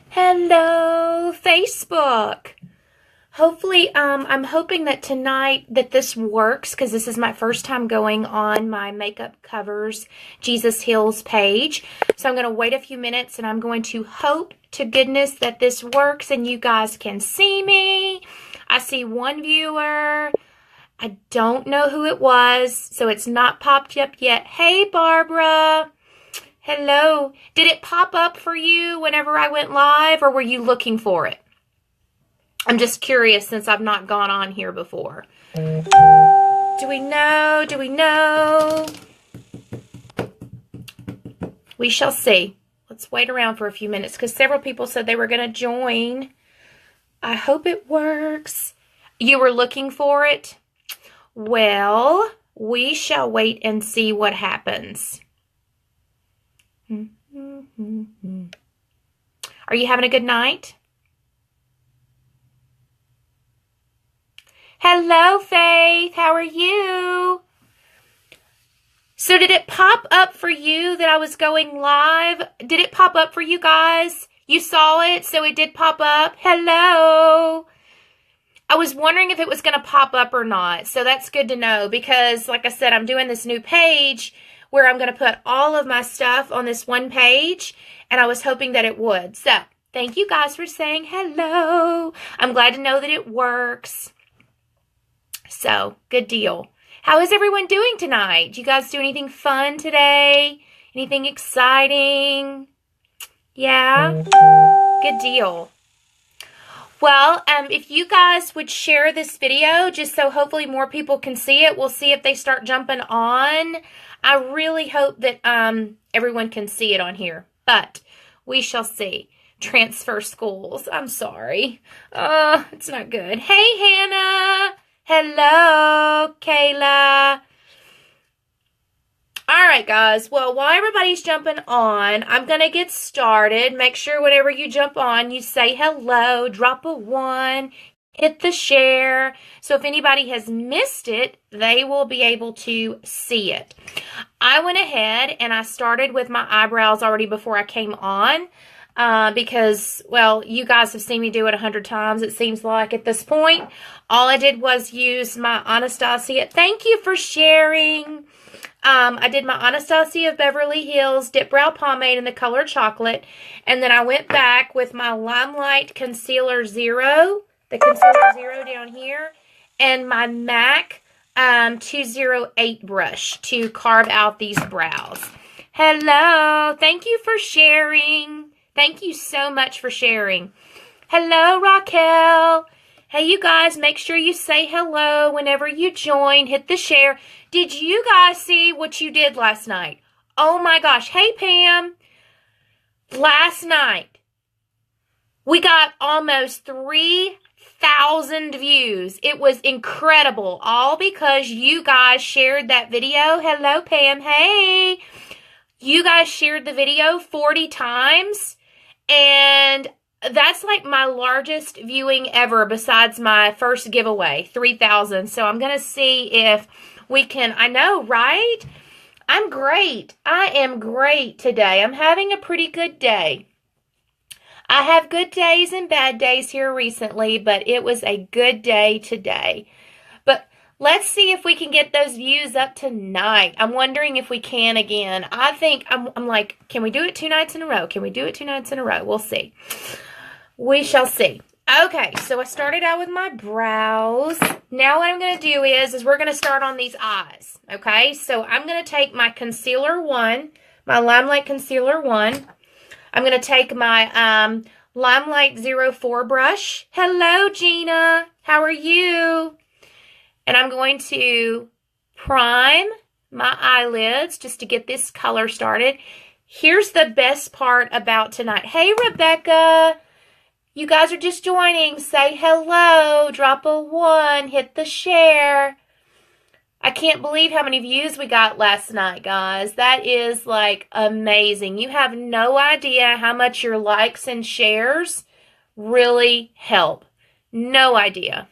Hello, Facebook. Hopefully, I'm hoping that tonight that this works because this is my first time going on my Makeup Covers Jesus Heals page. So I'm going to wait a few minutes and I'm going to hope to goodness that this works and you guys can see me. I see one viewer. I don't know who it was, so it's not popped up yet. Hey, Barbara. Hello. Did it pop up for you whenever I went live, or were you looking for it? I'm just curious since I've not gone on here before. Do we know? Do we know? We shall see. Let's wait around for a few minutes because several people said they were going to join. I hope it works. You were looking for it? Well, we shall wait and see what happens. Are you having a good night? Hello, Faith. How are you? So did it pop up for you that I was going live? Did it pop up for you guys? You saw it, so it did pop up. Hello. I was wondering if it was going to pop up or not. So that's good to know because, like I said, I'm doing this new page where I'm going to put all of my stuff on this one page, and I was hoping that it would. So, thank you guys for saying hello. I'm glad to know that it works. So, good deal. How is everyone doing tonight? Do you guys do anything fun today? Anything exciting? Yeah? Good deal. Well, if you guys would share this video, just so hopefully more people can see it, we'll see if they start jumping on. I really hope that everyone can see it on here, but we shall see. Transfer schools. I'm sorry. It's not good. Hey, Hannah. Hello, Kayla. All right, guys. Well, while everybody's jumping on, I'm going to get started. Make sure whenever you jump on, you say hello, drop a 1, hit the share. So if anybody has missed it, they will be able to see it. I went ahead and I started with my eyebrows already before I came on because, well, you guys have seen me do it 100 times, it seems like at this point. All I did was use my Anastasia. Thank you for sharing. I did my Anastasia of Beverly Hills Dip Brow Pomade in the color chocolate. And then I went back with my Limelight Concealer Zero, the Concealer Zero down here, and my MAC 208 brush to carve out these brows. Hello. Thank you for sharing. Thank you so much for sharing. Hello, Raquel. Hey, you guys, make sure you say hello whenever you join. Hit the share. Did you guys see what you did last night? Oh, my gosh. Hey, Pam. Last night, we got almost 3,000 views. It was incredible, all because you guys shared that video. Hello, Pam. Hey. You guys shared the video 40 times, and that's like my largest viewing ever besides my first giveaway, 3,000. So I'm going to see if we can, I know, right? I'm great. I am great today. I'm having a pretty good day. I have good days and bad days here recently, but it was a good day today. But let's see if we can get those views up tonight. I'm wondering if we can again. I think, I'm like, can we do it 2 nights in a row? Can we do it 2 nights in a row? We'll see. We shall see. Okay, so I started out with my brows. Now what I'm going to do is we're going to start on these eyes. Okay, so I'm going to take my Concealer 1, my Limelight Concealer 1. I'm going to take my Limelight 04 brush. Hello, Gina. How are you? And I'm going to prime my eyelids just to get this color started. Here's the best part about tonight. Hey, Rebecca. You guys are just joining. Say hello. Drop a 1. Hit the share. I can't believe how many views we got last night, guys. That is, like, amazing. You have no idea how much your likes and shares really help. No idea.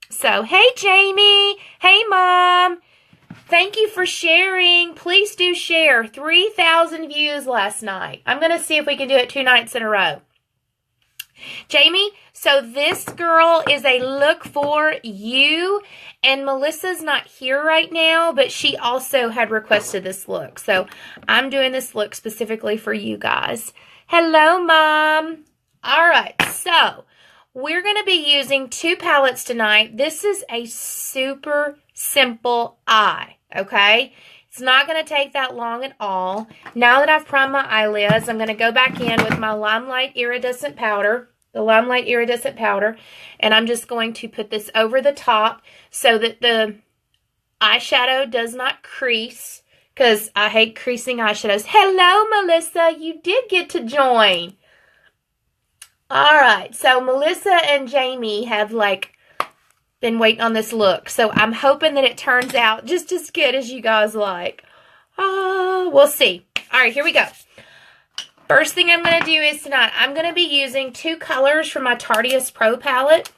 So, hey, Jamie. Hey, Mom. Thank you for sharing. Please do share. 3,000 views last night. I'm going to see if we can do it 2 nights in a row. Jamie, so this girl is a look for you, and Melissa's not here right now, but she also had requested this look. So I'm doing this look specifically for you guys. Hello, Mom. All right, so we're going to be using 2 palettes tonight. This is a super simple eye, okay? It's not going to take that long at all. Now that I've primed my eyelids, I'm going to go back in with my Limelight Iridescent Powder, and I'm just going to put this over the top so that the eyeshadow does not crease, because I hate creasing eyeshadows. Hello, Melissa. You did get to join. All right, so Melissa and Jamie have, been waiting on this look. So I'm hoping that it turns out just as good as you guys like. We'll see. All right, here we go. First thing I'm going to do is tonight, I'm going to be using 2 colors from my Tarteist Pro palette.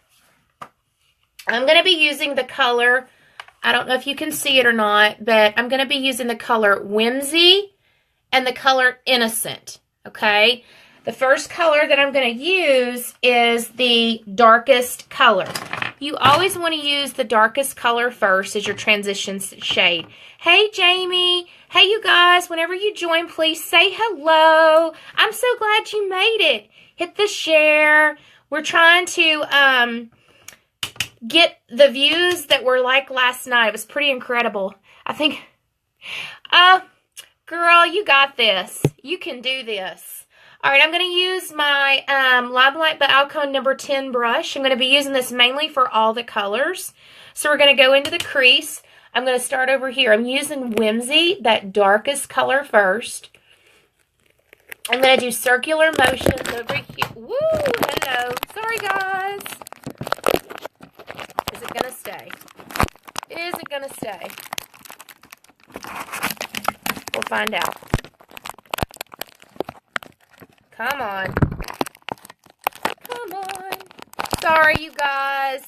I'm going to be using the color, I don't know if you can see it or not, but I'm going to be using the color Whimsy and the color Innocent, okay? The first color that I'm going to use is the darkest color. You always want to use the darkest color first as your transition shade. Hey, Jamie. Hey, you guys. Whenever you join, please say hello. I'm so glad you made it. Hit the share. We're trying to get the views that were like last night. It was pretty incredible. I think, girl, you got this. You can do this. All right, I'm going to use my Limelight by Alcone number 10 brush. I'm going to be using this mainly for all the colors. So we're going to go into the crease. I'm going to start over here. I'm using Whimsy, that darkest color first. I'm going to do circular motions over here. Woo, hello. Sorry, guys. Is it going to stay? Is it going to stay? We'll find out. Come on. Come on. Sorry, you guys.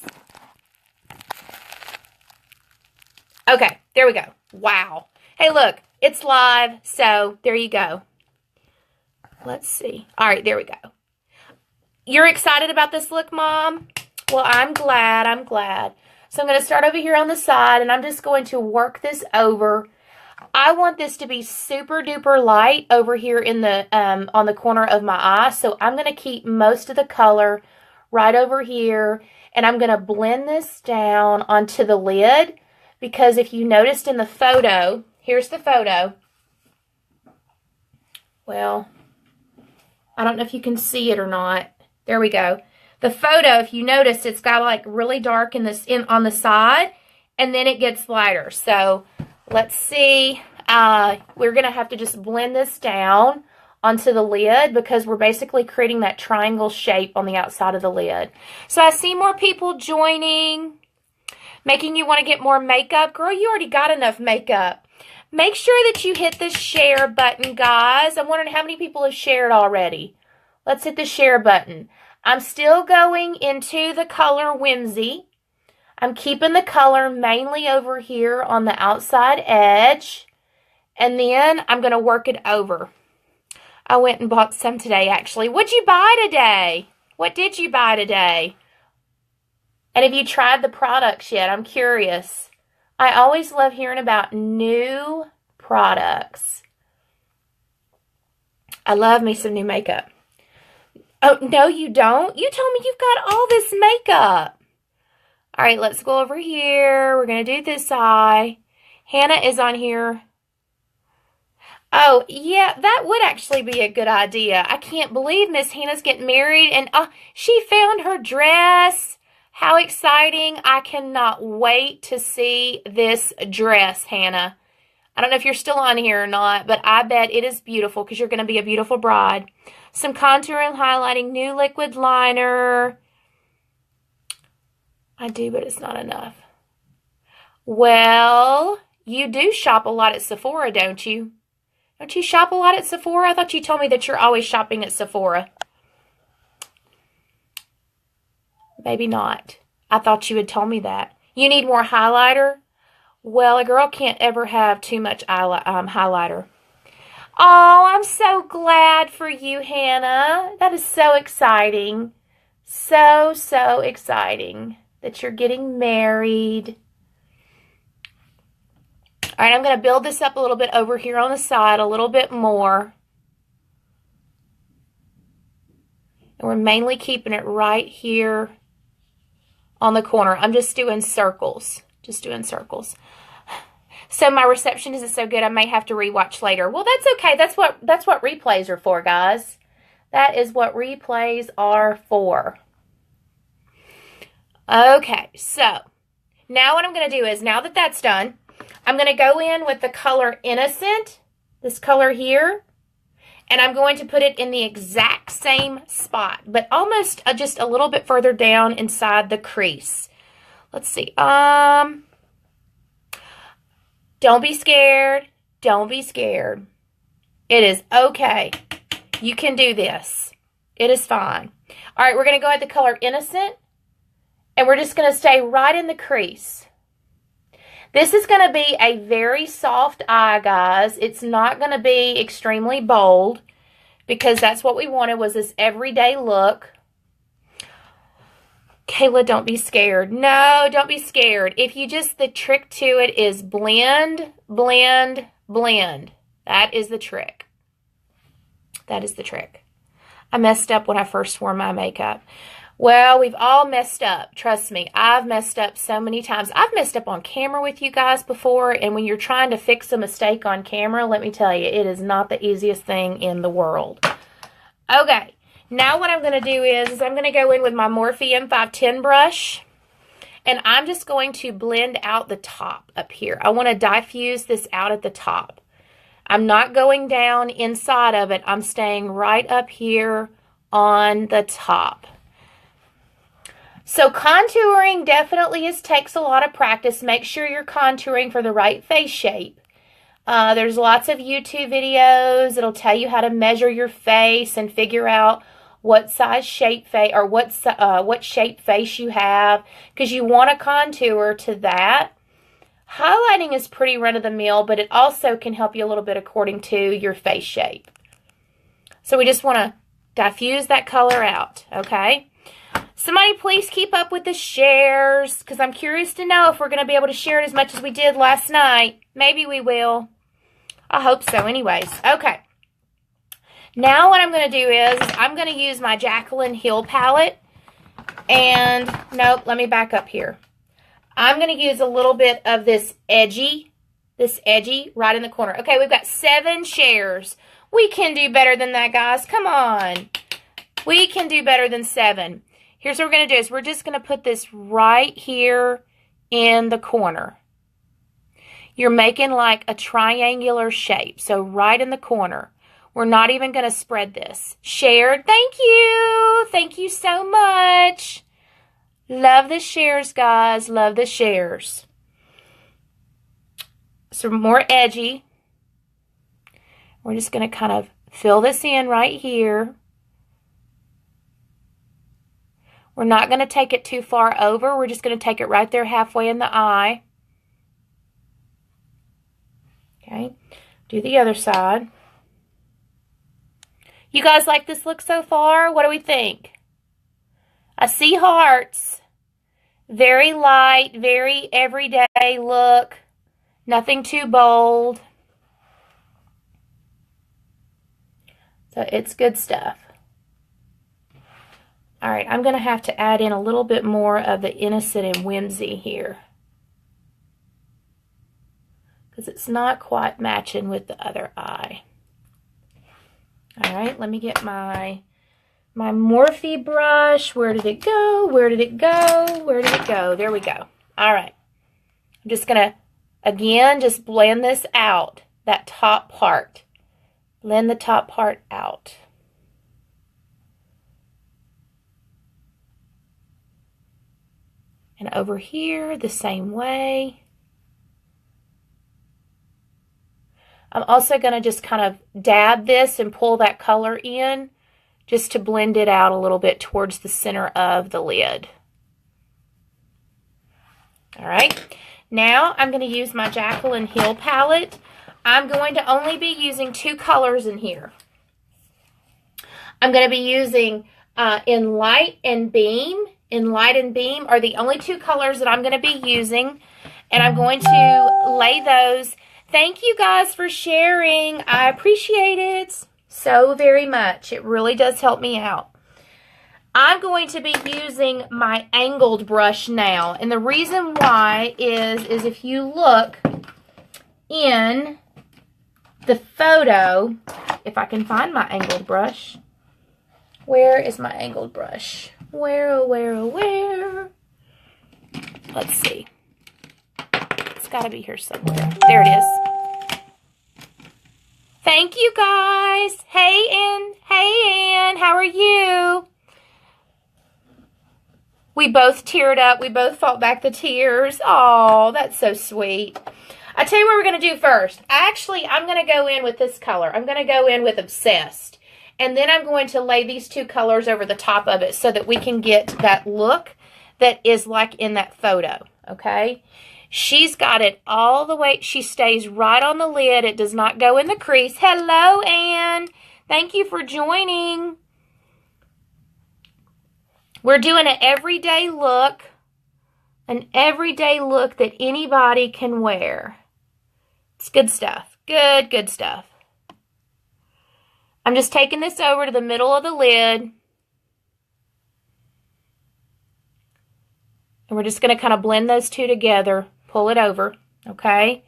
Okay, there we go. Wow. Hey, look. It's live, so there you go. Let's see. All right, there we go. You're excited about this look, Mom? Well, I'm glad. I'm glad. So I'm going to start over here on the side, and I'm just going to work this over. I want this to be super duper light over here in the on the corner of my eye. So I'm going to keep most of the color right over here. And I'm going to blend this down onto the lid. Because if you noticed in the photo, here's the photo. Well, I don't know if you can see it or not. There we go. The photo, if you notice, it's got like really dark on the side. And then it gets lighter. So let's see. We're going to have to just blend this down onto the lid because we're basically creating that triangle shape on the outside of the lid. So I see more people joining, making you want to get more makeup. Girl, you already got enough makeup. Make sure that you hit the share button, guys. I'm wondering how many people have shared already. Let's hit the share button. I'm still going into the color Whimsy. I'm keeping the color mainly over here on the outside edge. And then I'm going to work it over. I went and bought some today, actually. What'd you buy today? What did you buy today? And have you tried the products yet? I'm curious. I always love hearing about new products. I love me some new makeup. Oh, no, you don't? You told me you've got all this makeup. All right, let's go over here. We're going to do this eye. Hannah is on here. Oh, yeah, that would actually be a good idea. I can't believe Miss Hannah's getting married, and she found her dress. How exciting. I cannot wait to see this dress, Hannah. I don't know if you're still on here or not, but I bet it is beautiful because you're going to be a beautiful bride. Some contour and highlighting, new liquid liner. I do, but it's not enough. Well, you do shop a lot at Sephora, don't you? Don't you shop a lot at Sephora? I thought you told me that you're always shopping at Sephora. Maybe not. I thought you had told me that. You need more highlighter? Well, a girl can't ever have too much highlighter. Oh, I'm so glad for you, Hannah. That is so exciting. So, so exciting that you're getting married. All right, I'm going to build this up a little bit over here on the side, a little bit more. And we're mainly keeping it right here on the corner. I'm just doing circles. Just doing circles. So my reception isn't so good, I may have to rewatch later. Well, that's okay. That's what replays are for, guys. That is what replays are for. Okay, so now what I'm going to do is, now that that's done, I'm going to go in with the color Innocent, this color here, and I'm going to put it in the exact same spot, but almost just a little bit further down inside the crease. Let's see. Don't be scared. Don't be scared. It is okay. You can do this. It is fine. All right, we're going to go at the color Innocent, and we're just going to stay right in the crease. This is going to be a very soft eye, guys. It's not going to be extremely bold because that's what we wanted, was this everyday look. Kayla, don't be scared. No, don't be scared. If you just, the trick to it is blend, blend, blend. That is the trick. That is the trick. I messed up when I first wore my makeup. Well, we've all messed up. Trust me, I've messed up so many times. I've messed up on camera with you guys before, and when you're trying to fix a mistake on camera, let me tell you, it is not the easiest thing in the world. Okay, now what I'm going to do is I'm going to go in with my Morphe M510 brush, and I'm just going to blend out the top up here. I want to diffuse this out at the top. I'm not going down inside of it. I'm staying right up here on the top. So contouring definitely takes a lot of practice. Make sure you're contouring for the right face shape. There's lots of YouTube videos that'll tell you how to measure your face and figure out what size shape face or what shape face you have, because you want to contour to that. Highlighting is pretty run-of-the-mill, but it also can help you a little bit according to your face shape. So we just want to diffuse that color out, okay? Somebody please keep up with the shares, because I'm curious to know if we're going to be able to share it as much as we did last night. Maybe we will. I hope so anyways. Okay. Now what I'm going to do is I'm going to use my Jaclyn Hill palette. And, nope, let me back up here. I'm going to use a little bit of this edgy right in the corner. Okay, we've got 7 shares. We can do better than that, guys. Come on. We can do better than 7. Here's what we're going to do is we're just going to put this right here in the corner. You're making like a triangular shape, so right in the corner. We're not even going to spread this. Shared, thank you. Thank you so much. Love the shares, guys. Love the shares. Some more edgy. We're just going to kind of fill this in right here. We're not going to take it too far over. We're just going to take it right there halfway in the eye. Okay. Do the other side. You guys like this look so far? What do we think? I see hearts. Very light, very everyday look. Nothing too bold. So it's good stuff. All right, I'm going to have to add in a little bit more of the Innocent and Whimsy here, because it's not quite matching with the other eye. All right, let me get my Morphe brush. Where did it go? Where did it go? Where did it go? There we go. All right. I'm just going to, again, just blend this out, that top part. Blend the top part out. And over here, the same way. I'm also going to just kind of dab this and pull that color in just to blend it out a little bit towards the center of the lid. All right. Now I'm going to use my Jaclyn Hill palette. I'm going to only be using 2 colors in here. I'm going to be using in Light and Beam. In Light and Beam are the only two colors that I'm going to be using. And I'm going to lay those. Thank you guys for sharing. I appreciate it so very much. It really does help me out. I'm going to be using my angled brush now. And the reason why is if you look in the photo, if I can find my angled brush. Where is my angled brush? Where, oh, where, oh, where? Let's see. It's got to be here somewhere. There it is. Thank you, guys. Hey, Ann. Hey, Ann. How are you? We both teared up. We both fought back the tears. Oh, that's so sweet. I tell you what we're going to do first. Actually, I'm going to go in with this color. I'm going to go in with Obsessed. And then I'm going to lay these two colors over the top of it so that we can get that look that is like in that photo. Okay? She's got it all the way. She stays right on the lid. It does not go in the crease. Hello, Ann. Thank you for joining. We're doing an everyday look. An everyday look that anybody can wear. It's good stuff. Good, good stuff. I'm just taking this over to the middle of the lid. And we're just going to kind of blend those two together. Pull it over, okay?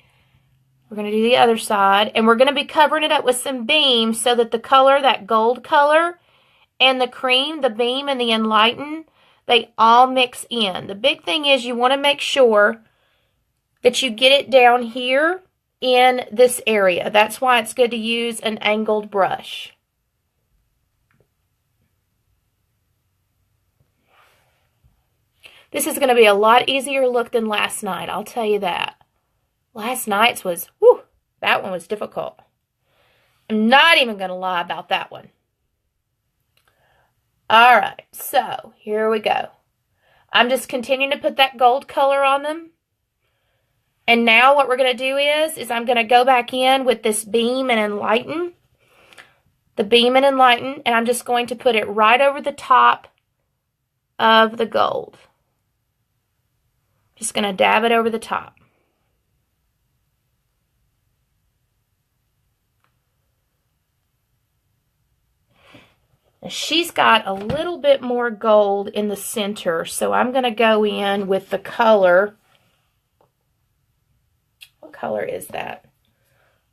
We're going to do the other side. And we're going to be covering it up with some beam so that the color, that gold color, and the cream, the beam, and the enlighten, they all mix in. The big thing is you want to make sure that you get it down here in this area. That's why it's good to use an angled brush. This is going to be a lot easier look than last night, I'll tell you that. Last night's was, whew, that one was difficult. I'm not even going to lie about that one. All right, so here we go. I'm just continuing to put that gold color on them. And now what we're going to do is I'm going to go back in with this Beam and Enlighten. The Beam and Enlighten, and I'm just going to put it right over the top of the gold. Just going to dab it over the top. Now she's got a little bit more gold in the center, so I'm going to go in with the color. What color is that?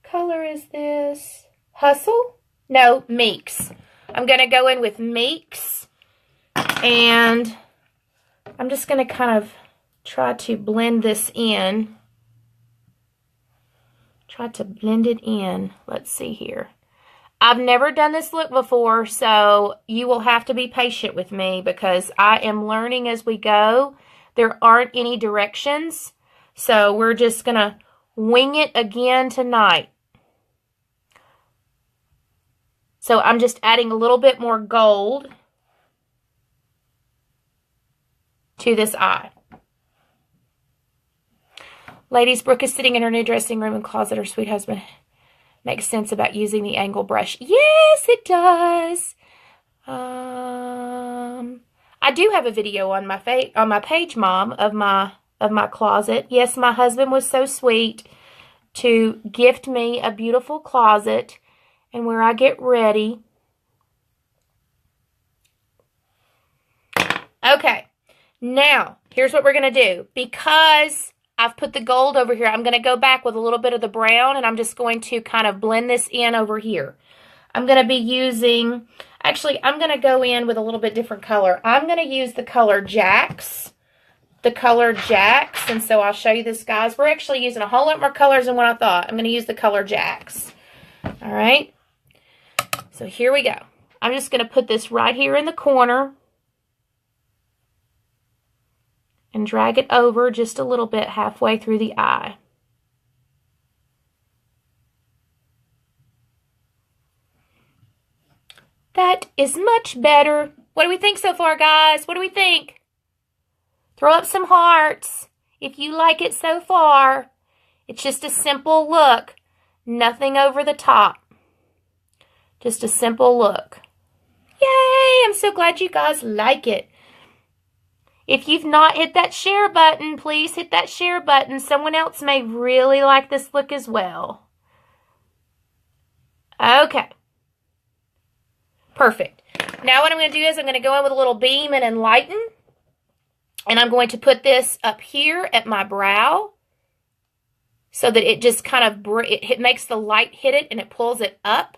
Color is this? Hustle? No, Meeks. I'm going to go in with Meeks, and I'm just going to kind of try to blend this in. Try to blend it in. Let's see here. I've never done this look before, so you will have to be patient with me because I am learning as we go. There aren't any directions, so we're just going to wing it again tonight. So I'm just adding a little bit more gold to this eye. Ladies, Brooke is sitting in her new dressing room and closet. Her sweet husband makes sense about using the angle brush. Yes, it does. I do have a video on my page, Mom, of my closet. Yes, my husband was so sweet to gift me a beautiful closet and where I get ready. Okay, now here's what we're gonna do. Because I've put the gold over here, I'm going to go back with a little bit of the brown, and I'm just going to kind of blend this in over here. I'm going to be using, actually, I'm going to go in with a little bit different color. I'm going to use the color Jax. And so I'll show you this, guys. We're actually using a whole lot more colors than what I thought. I'm going to use the color Jax. All right. So here we go. I'm just going to put this right here in the corner and drag it over just a little bit halfway through the eye. That is much better. What do we think so far, guys? What do we think? Throw up some hearts if you like it so far. It's just a simple look. Nothing over the top. Just a simple look. Yay! I'm so glad you guys like it. If you've not hit that share button, please hit that share button. Someone else may really like this look as well. Okay. Perfect. Now what I'm going to do is I'm going to go in with a little Beam and Enlighten. And I'm going to put this up here at my brow so that it just kind of, it makes the light hit it and it pulls it up.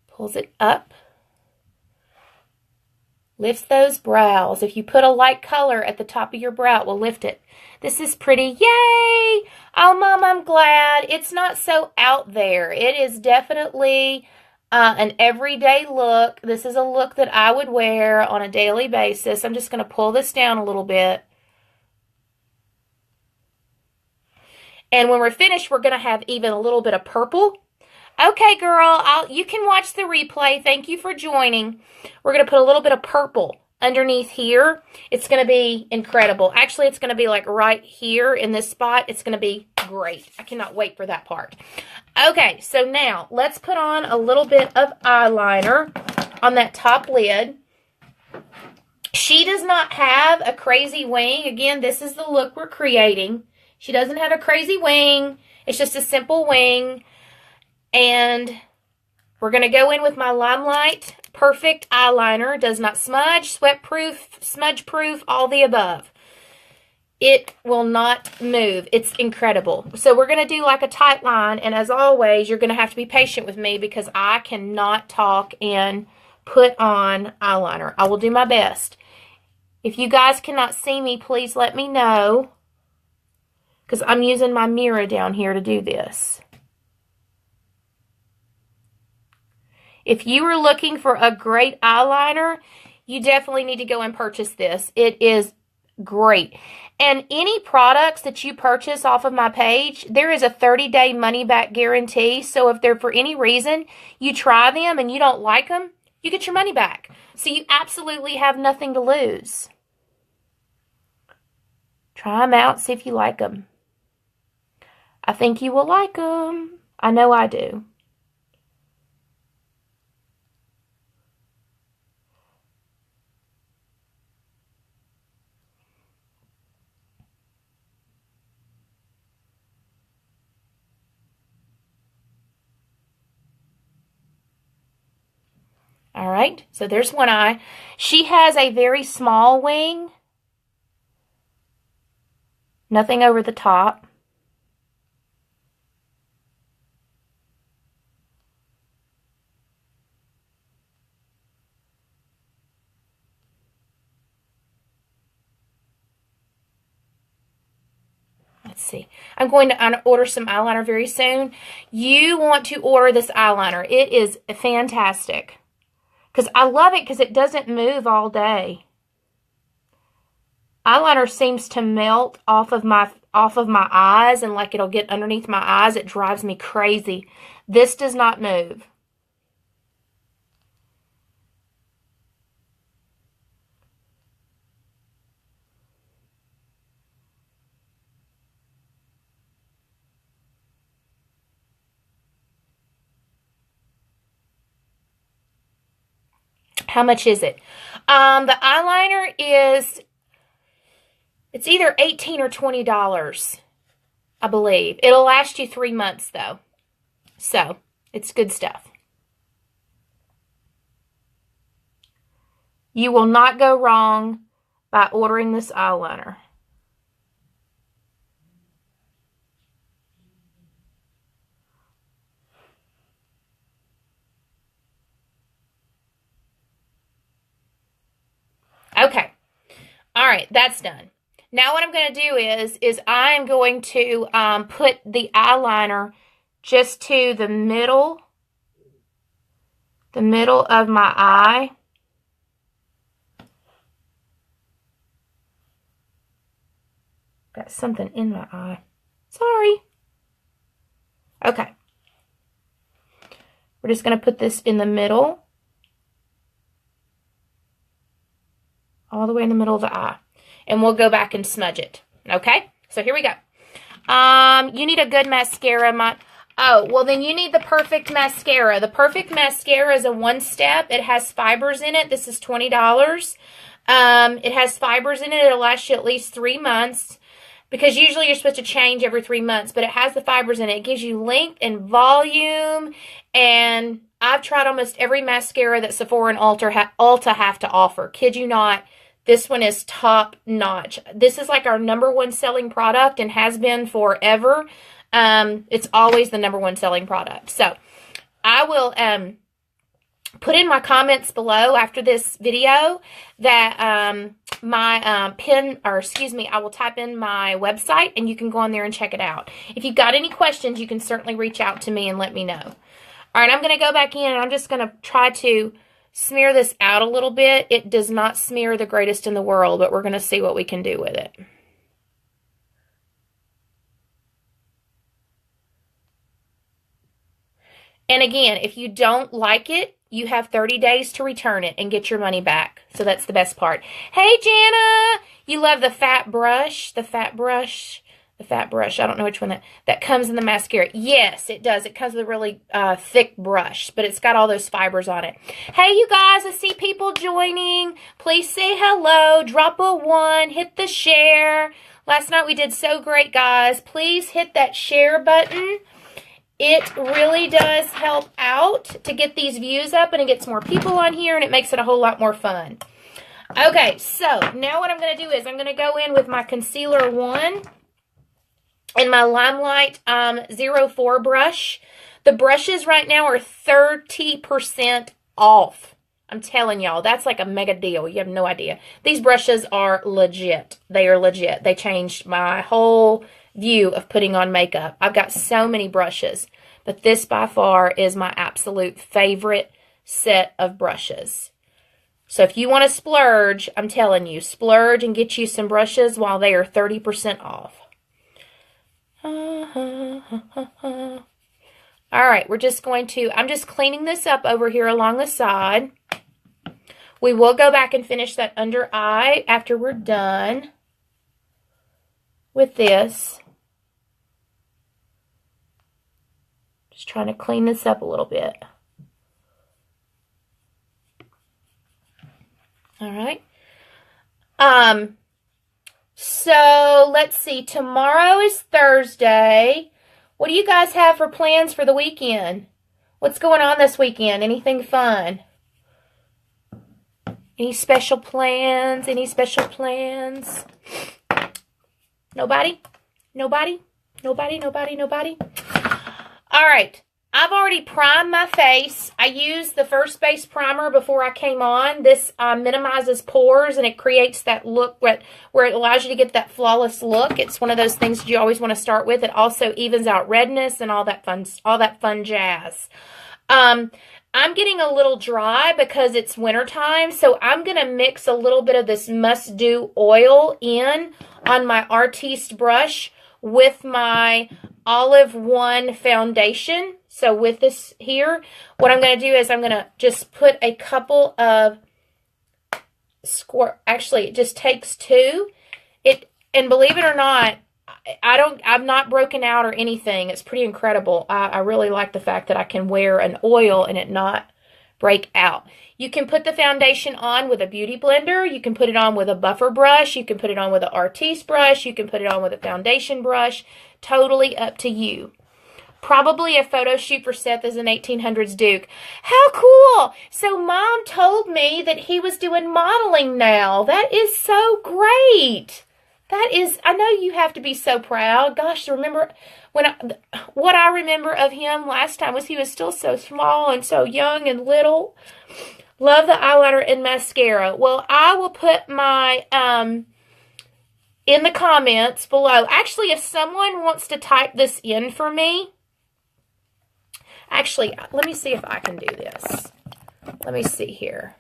Pulls it up. Lifts those brows. If you put a light color at the top of your brow, it will lift it. This is pretty. Yay! Oh, Mom, I'm glad. It's not so out there. It is definitely an everyday look. This is a look that I would wear on a daily basis. I'm just going to pull this down a little bit. And when we're finished, we're going to have even a little bit of purple. Okay, girl, you can watch the replay. Thank you for joining. We're going to put a little bit of purple underneath here. It's going to be incredible. Actually, it's going to be like right here in this spot. It's going to be great. I cannot wait for that part. Okay, so now let's put on a little bit of eyeliner on that top lid. She does not have a crazy wing. Again, this is the look we're creating. She doesn't have a crazy wing. It's just a simple wing. And we're going to go in with my Limelight Perfect eyeliner. Does not smudge, sweat-proof, smudge-proof, all the above. It will not move. It's incredible. So we're going to do like a tight line. And as always, you're going to have to be patient with me because I cannot talk and put on eyeliner. I will do my best. If you guys cannot see me, please let me know. Because I'm using my mirror down here to do this. If you are looking for a great eyeliner, you definitely need to go and purchase this. It is great. And any products that you purchase off of my page, there is a 30-day money-back guarantee. So if they're for any reason, you try them and you don't like them, you get your money back. So you absolutely have nothing to lose. Try them out, see if you like them. I think you will like them. I know I do. All right, so there's one eye. She has a very small wing. Nothing over the top. Let's see. I'm going to order some eyeliner very soon. You want to order this eyeliner. It is fantastic. Because I love it because it doesn't move all day. Eyeliner seems to melt off of my eyes and like it'll get underneath my eyes. It drives me crazy. This does not move. How much is it? The eyeliner is, it's either $18 or $20, I believe. It'll last you 3 months, though. So, it's good stuff. You will not go wrong by ordering this eyeliner. Okay. All right, that's done. Now what I'm going to do is I am going to put the eyeliner just to the middle of my eye. Got something in my eye. Sorry. Okay. We're just going to put this in the middle. All the way in the middle of the eye. And we'll go back and smudge it. Okay? So here we go. You need a good mascara. Oh, well then you need the Perfect Mascara. The Perfect Mascara is a one-step. It has fibers in it. This is $20. It has fibers in it. It'll last you at least 3 months because usually you're supposed to change every 3 months, but it has the fibers in it. It gives you length and volume, and I've tried almost every mascara that Sephora and Ulta have to offer. Kid you not. This one is top notch. This is like our #1 selling product and has been forever. It's always the #1 selling product. So I will put in my comments below after this video that I will type in my website and you can go on there and check it out. If you've got any questions, you can certainly reach out to me and let me know. All right, I'm going to go back in and I'm just going to try to smear this out a little bit. It does not smear the greatest in the world, but we're going to see what we can do with it. And again, if you don't like it, you have 30 days to return it and get your money back. So that's the best part. Hey, Jana! You love the fat brush? The fat brush? The fat brush. I don't know which one that comes in the mascara. Yes, it does. It comes with a really thick brush, but it's got all those fibers on it. Hey, you guys, I see people joining. Please say hello. Drop a 1. Hit the share. Last night we did so great, guys. Please hit that share button. It really does help out to get these views up, and it gets more people on here, and it makes it a whole lot more fun. Okay, so now what I'm going to do is I'm going to go in with my Concealer 1 and my Limelight 04 brush. The brushes right now are 30% off. I'm telling y'all, that's like a mega deal. You have no idea. These brushes are legit. They are legit. They changed my whole view of putting on makeup. I've got so many brushes, but this by far is my absolute favorite set of brushes. So if you want to splurge, I'm telling you, splurge and get you some brushes while they are 30% off. All right, we're just going to, I'm just cleaning this up over here along the side. We will go back and finish that under eye after we're done with this. Just trying to clean this up a little bit. All right. So let's see. Tomorrow is Thursday. What do you guys have for plans for the weekend? What's going on this weekend? Anything fun? Any special plans? Any special plans? Nobody? Nobody? Nobody? Nobody? Nobody? All right. I've already primed my face. I used the First Base primer before I came on. This minimizes pores and it creates that look where it allows you to get that flawless look. It's one of those things that you always want to start with. It also evens out redness and all that fun jazz. I'm getting a little dry because it's wintertime, so I'm going to mix a little bit of this Must Do oil in on my Artiste brush with my Olive One foundation. So with this here, what I'm going to do is I'm going to just put a couple of actually it just takes 2. And believe it or not, I'm not broken out or anything. It's pretty incredible. I really like the fact that I can wear an oil and it not break out. You can put the foundation on with a beauty blender. You can put it on with a buffer brush. You can put it on with an Artiste brush. You can put it on with a foundation brush. Totally up to you. Probably a photo shoot for Seth as an 1800s Duke. How cool! So Mom told me that he was doing modeling now. That is so great. That is, I know you have to be so proud. Gosh, remember what I remember of him last time was he was still so small and so young and little. Love the eyeliner and mascara. Well, I will put my in the comments below. Actually, if someone wants to type this in for me, actually, let me see if I can do this. Let me see here.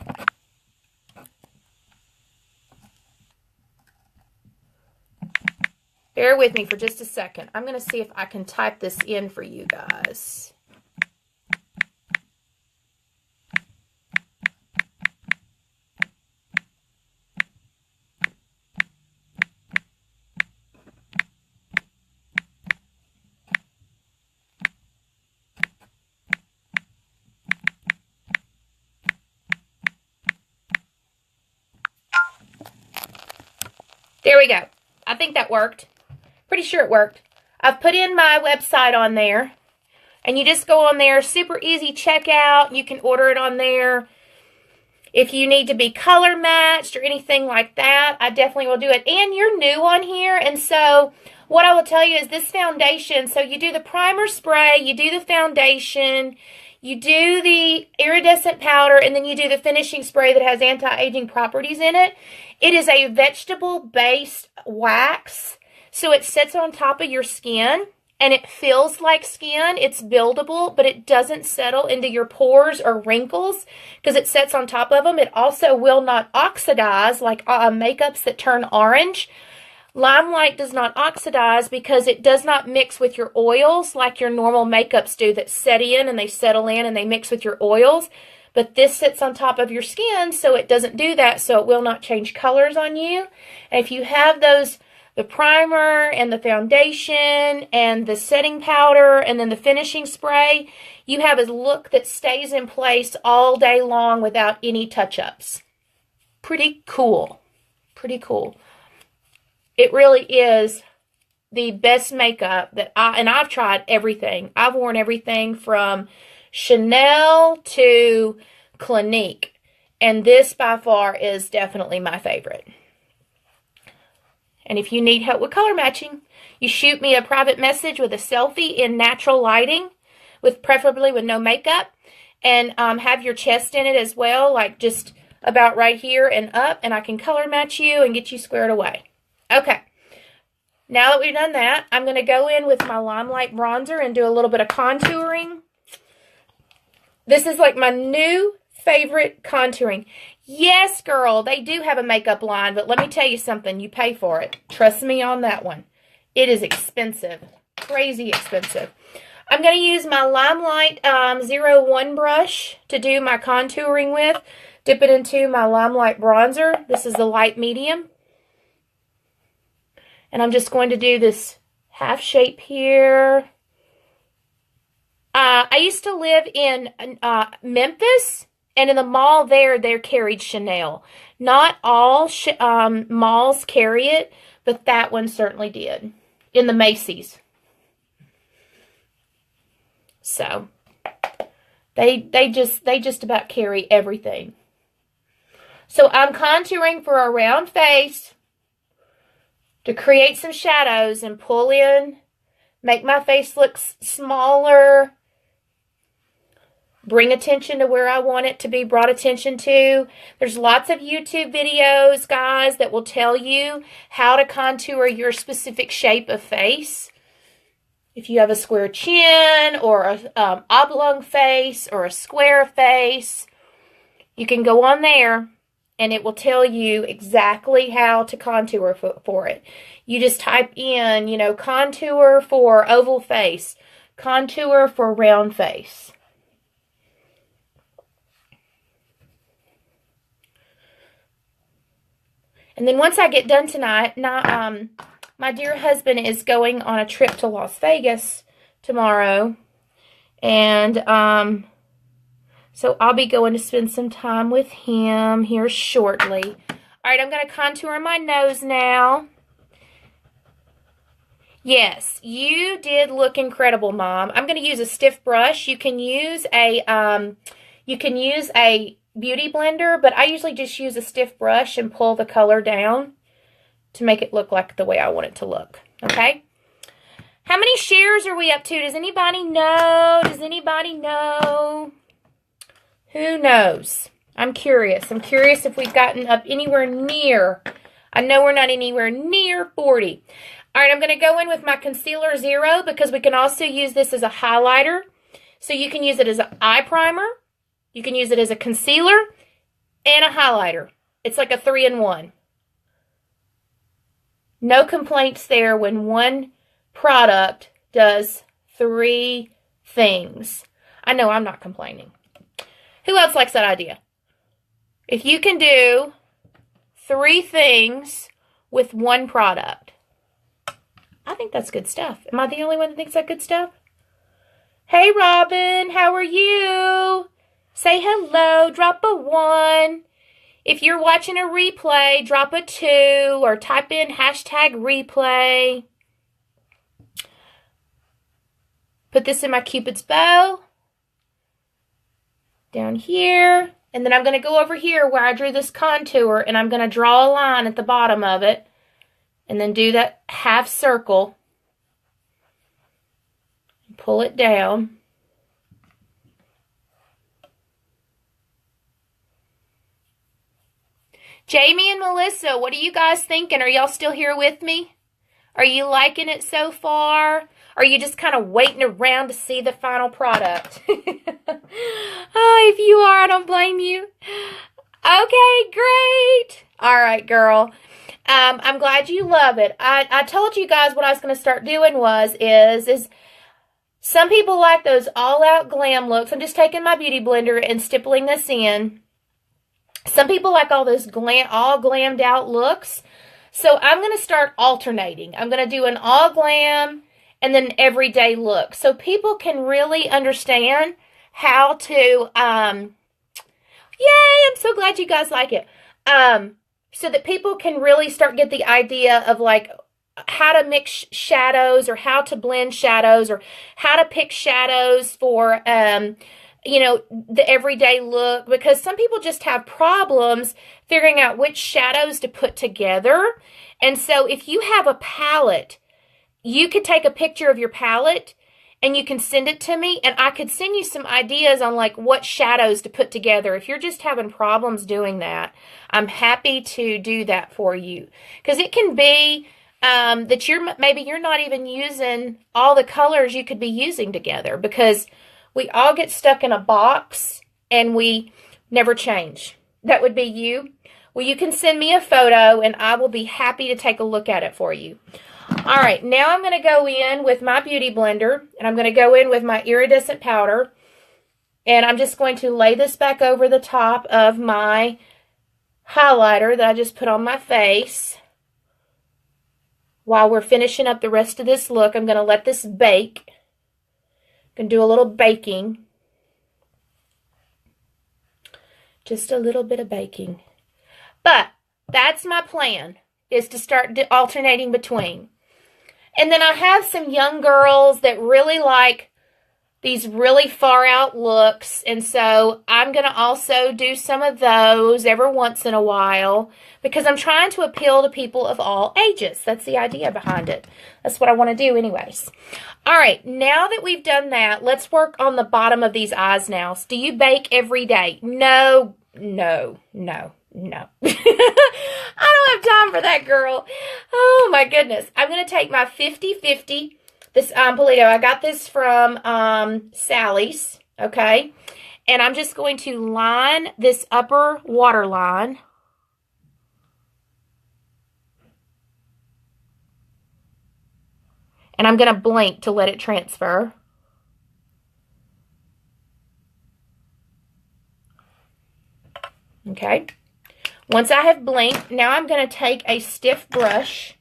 Bear with me for just a second. I'm going to see if I can type this in for you guys. Here we go. I think that worked. Pretty sure it worked. I've put in my website on there. And you just go on there. Super easy checkout. You can order it on there. If you need to be color matched or anything like that, I definitely will do it. And you're new on here. And so what I will tell you is this foundation. So you do the primer spray. You do the foundation. You do the iridescent powder, and then you do the finishing spray that has anti-aging properties in it. It is a vegetable-based wax, so it sits on top of your skin, and it feels like skin. It's buildable, but it doesn't settle into your pores or wrinkles because it sits on top of them. It also will not oxidize like makeups that turn orange. Limelight does not oxidize because it does not mix with your oils like your normal makeups do that set in and they settle in and they mix with your oils. But this sits on top of your skin, so it doesn't do that, so it will not change colors on you. And if you have those, the primer and the foundation and the setting powder and then the finishing spray, you have a look that stays in place all day long without any touch-ups. Pretty cool. Pretty cool. It really is the best makeup that I've tried everything. I've worn everything from Chanel to Clinique. And this by far is definitely my favorite. And if you need help with color matching, you shoot me a private message with a selfie in natural lighting, preferably with no makeup. And have your chest in it as well, like just about right here and up. And I can color match you and get you squared away. Okay, now that we've done that, I'm going to go in with my Limelight bronzer and do a little bit of contouring. This is like my new favorite contouring. Yes, girl, they do have a makeup line, but let me tell you something. You pay for it. Trust me on that one. It is expensive. Crazy expensive. I'm going to use my Limelight 01 brush to do my contouring with. Dip it into my Limelight bronzer. This is the light medium. And I'm just going to do this half shape here. I used to live in Memphis, and in the mall there carried Chanel. Not all malls carry it, but that one certainly did. In the Macy's. So, they just about carry everything. So, I'm contouring for a round face to create some shadows and pull in, make my face look smaller, bring attention to where I want it to be brought attention to. There's lots of YouTube videos, guys, that will tell you how to contour your specific shape of face. If you have a square chin or an oblong face or a square face, you can go on there and it will tell you exactly how to contour for it. You just type in, you know, contour for oval face, contour for round face. And then once I get done tonight, my dear husband is going on a trip to Las Vegas tomorrow. And so I'll be going to spend some time with him here shortly. All right, I'm going to contour my nose now. Yes, you did look incredible, Mom. I'm going to use a stiff brush. You can use a beauty blender, but I usually just use a stiff brush and pull the color down to make it look like the way I want it to look. Okay? How many shares are we up to? Does anybody know? Does anybody know? Who knows? I'm curious. I'm curious if we've gotten up anywhere near. I know we're not anywhere near 40. All right, I'm going to go in with my Concealer Zero because we can also use this as a highlighter. So you can use it as an eye primer. You can use it as a concealer and a highlighter. It's like a 3-in-1. No complaints there when one product does 3 things. I know I'm not complaining. Who else likes that idea? If you can do 3 things with one product, I think that's good stuff. Am I the only one that thinks that's good stuff? Hey, Robin, how are you? Say hello. Drop a 1. If you're watching a replay, drop a 2 or type in hashtag replay. Put this in my Cupid's bow. Down here. And then I'm going to go over here where I drew this contour, and I'm going to draw a line at the bottom of it. And then do that half circle. Pull it down. Jamie and Melissa, what are you guys thinking? Are y'all still here with me? Are you liking it so far? Are you just kind of waiting around to see the final product? Oh, if you are, I don't blame you. Okay, great. All right, girl. I'm glad you love it. I told you guys what I was going to start doing is some people like those all-out glam looks. I'm just taking my beauty blender and stippling this in. Some people like all those all glammed out looks. So I'm going to start alternating. I'm going to do an all glam and then everyday look. So people can really understand how to, yay, I'm so glad you guys like it. So that people can really start get the idea of like how to mix shadows or how to blend shadows or how to pick shadows for, you know, the everyday look, because some people just have problems figuring out which shadows to put together. And so if you have a palette, you could take a picture of your palette and you can send it to me, and I could send you some ideas on like what shadows to put together. If you're just having problems doing that, I'm happy to do that for you, because it can be that maybe you're not even using all the colors you could be using together, because we all get stuck in a box and we never change. That would be you. Well, you can send me a photo and I will be happy to take a look at it for you. All right, now I'm going to go in with my beauty blender, and I'm going to go in with my iridescent powder, and I'm just going to lay this back over the top of my highlighter that I just put on my face. While we're finishing up the rest of this look, I'm going to let this bake. I'm going to do a little baking. Just a little bit of baking. But that's my plan, is to start alternating between. And then I have some young girls that really like these really far out looks. And so I'm going to also do some of those every once in a while, because I'm trying to appeal to people of all ages. That's the idea behind it. That's what I want to do anyways. All right, now that we've done that, let's work on the bottom of these eyes now. Do you bake every day? No, no, no. No. I don't have time for that, girl. Oh, my goodness. I'm going to take my 50/50, this Polito. I got this from Sally's, okay? And I'm just going to line this upper waterline. And I'm going to blink to let it transfer. Okay. Once I have blinked, now I'm going to take a stiff brush,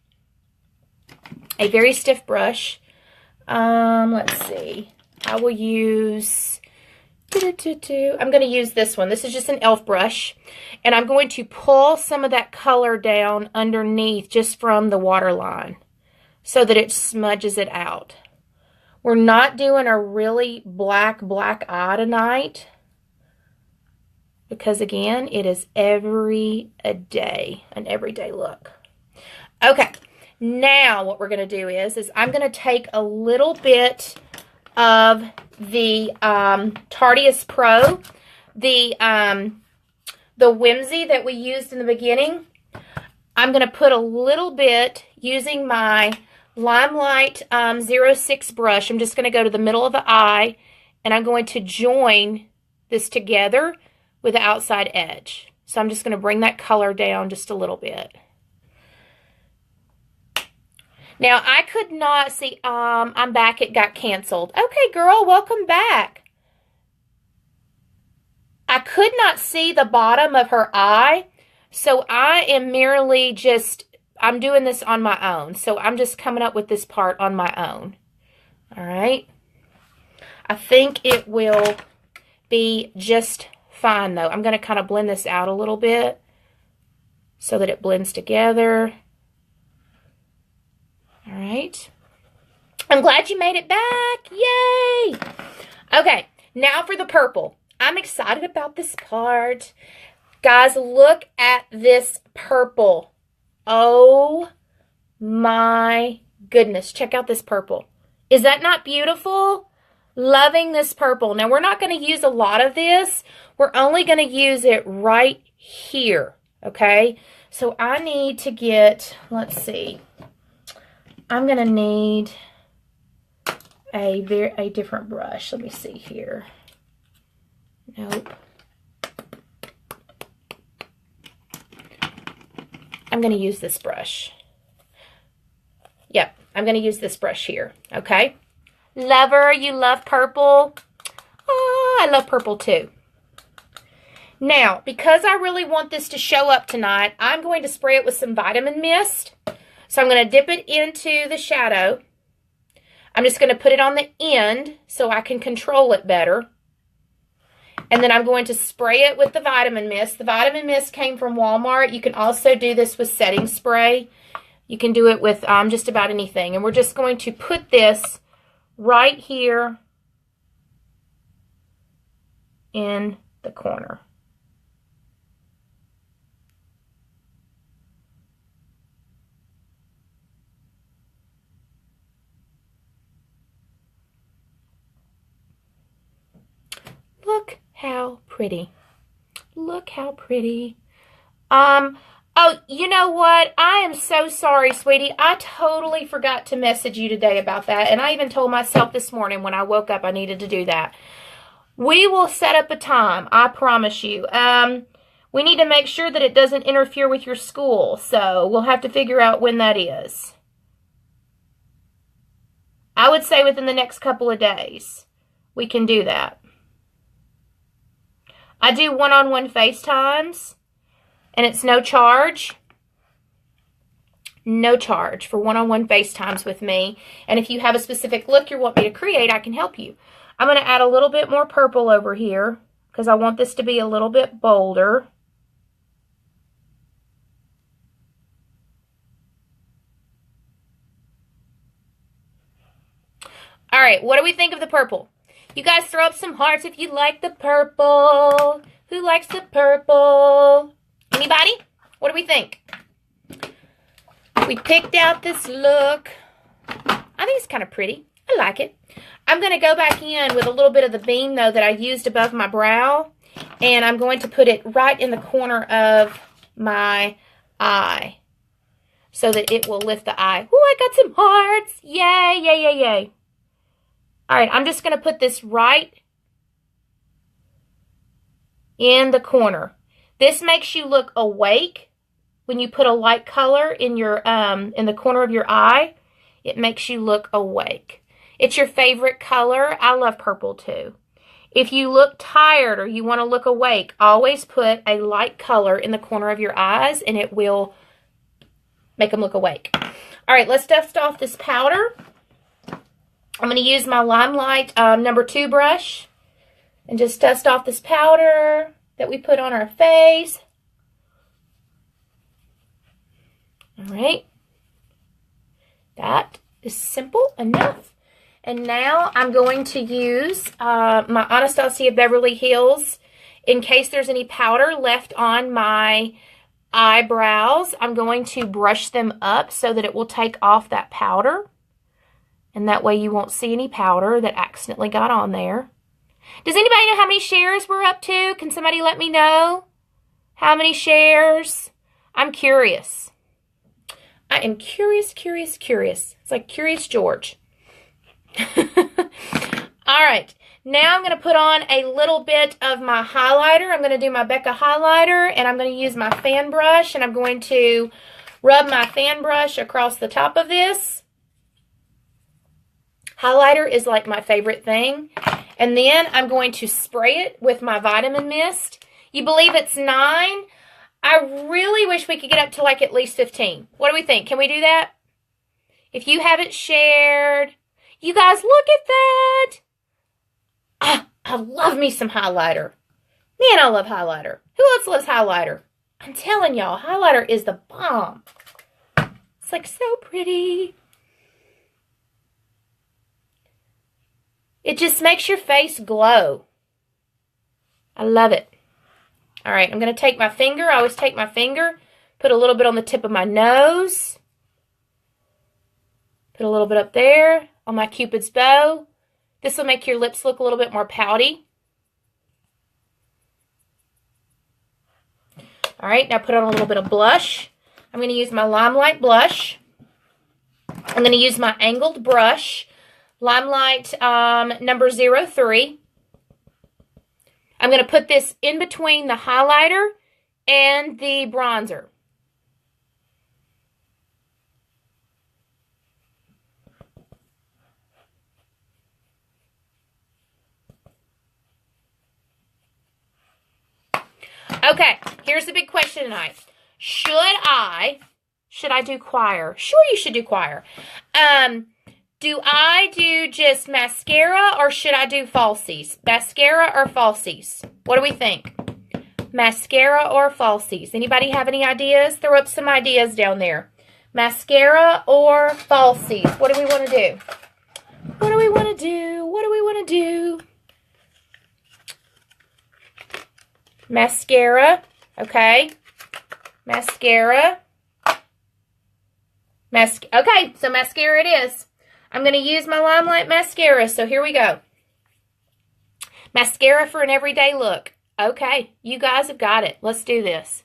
a very stiff brush. Let's see. I will use, I'm going to use this one. This is just an e.l.f. brush. And I'm going to pull some of that color down underneath just from the waterline so that it smudges it out. We're not doing a really black eye tonight, because again, it is an everyday look. Okay, now what we're going to do is I'm going to take a little bit of the Tarteist Pro, the Whimsy that we used in the beginning. I'm going to put a little bit using my Limelight 06 brush. I'm just going to go to the middle of the eye, and I'm going to join this together with the outside edge. So I'm just going to bring that color down just a little bit. Now, I could not see, I'm back, it got canceled. Okay, girl, welcome back. I could not see the bottom of her eye, so I am merely just, I'm doing this on my own. So I'm just coming up with this part on my own. All right. I think it will be just fine, though. I'm going to kind of blend this out a little bit. so that it blends together. All right. I'm glad you made it back. Yay! Okay, now for the purple. I'm excited about this part. Guys, look at this purple. Oh my goodness. Check out this purple. Is that not beautiful? Loving this purple. Now, we're not going to use a lot of this. We're only going to use it right here, okay? So I need to get, let's see. I'm going to need a different brush. Let me see here. Nope. I'm going to use this brush. Yep, I'm going to use this brush here, okay? Lover, you love purple? Oh, I love purple too. Now, because I really want this to show up tonight, I'm going to spray it with some vitamin mist. So I'm going to dip it into the shadow. I'm just going to put it on the end so I can control it better. And then I'm going to spray it with the vitamin mist. The vitamin mist came from Walmart. You can also do this with setting spray. You can do it with just about anything. And we're just going to put this right here in the corner. Look how pretty. Look how pretty. Oh, you know what? I am so sorry, sweetie. I totally forgot to message you today about that. And I even told myself this morning when I woke up I needed to do that. We will set up a time. I promise you. We need to make sure that it doesn't interfere with your school. So we'll have to figure out when that is. I would say within the next couple of days. We can do that. I do one-on-one FaceTimes, and it's no charge. No charge for one-on-one FaceTimes with me. And if you have a specific look you want me to create, I can help you. I'm going to add a little bit more purple over here because I want this to be a little bit bolder. All right, what do we think of the purple? You guys throw up some hearts if you like the purple. Who likes the purple? Anybody? What do we think? We picked out this look. I think it's kind of pretty. I like it. I'm going to go back in with a little bit of the beam, though, that I used above my brow. And I'm going to put it right in the corner of my eye so that it will lift the eye. Ooh, I got some hearts. Yay, yay, yay, yay. All right, I'm just going to put this right in the corner. This makes you look awake when you put a light color in your in the corner of your eye. It makes you look awake. It's your favorite color. I love purple too. If you look tired or you want to look awake, always put a light color in the corner of your eyes and it will make them look awake. All right, let's dust off this powder. I'm going to use my Limelight number 2 brush and just dust off this powder that we put on our face. All right. That is simple enough. And now I'm going to use my Anastasia Beverly Hills in case there's any powder left on my eyebrows. I'm going to brush them up so that it will take off that powder. And that way you won't see any powder that accidentally got on there. Does anybody know how many shares we're up to? Can somebody let me know? How many shares? I'm curious. I am curious, curious, curious. It's like Curious George. All right. Now I'm going to put on a little bit of my highlighter. I'm going to do my Becca highlighter. And I'm going to use my fan brush. And I'm going to rub my fan brush across the top of this. Highlighter is like my favorite thing. And then I'm going to spray it with my vitamin mist. You believe it's 9? I really wish we could get up to like at least 15. What do we think? Can we do that? If you haven't shared, you guys look at that. Ah, I love me some highlighter. Man, I love highlighter. Who else loves highlighter? I'm telling y'all, highlighter is the bomb. It's like so pretty. It just makes your face glow. I love it. All right, I'm going to take my finger. I always take my finger, put a little bit on the tip of my nose. Put a little bit up there on my Cupid's bow. This will make your lips look a little bit more pouty. All right, now put on a little bit of blush. I'm going to use my Limelight blush. I'm going to use my angled brush, Limelight number 03. I'm going to put this in between the highlighter and the bronzer. Okay, here's the big question tonight. Should I do choir? Sure, you should do choir. Do I do just mascara or should I do falsies? Mascara or falsies? What do we think? Mascara or falsies? Anybody have any ideas? Throw up some ideas down there. Mascara or falsies? What do we want to do? What do we want to do? What do we want to do? Mascara, okay. Mascara. Okay, so mascara it is. I'm going to use my Limelight mascara, so here we go. Mascara for an everyday look. Okay, you guys have got it. Let's do this.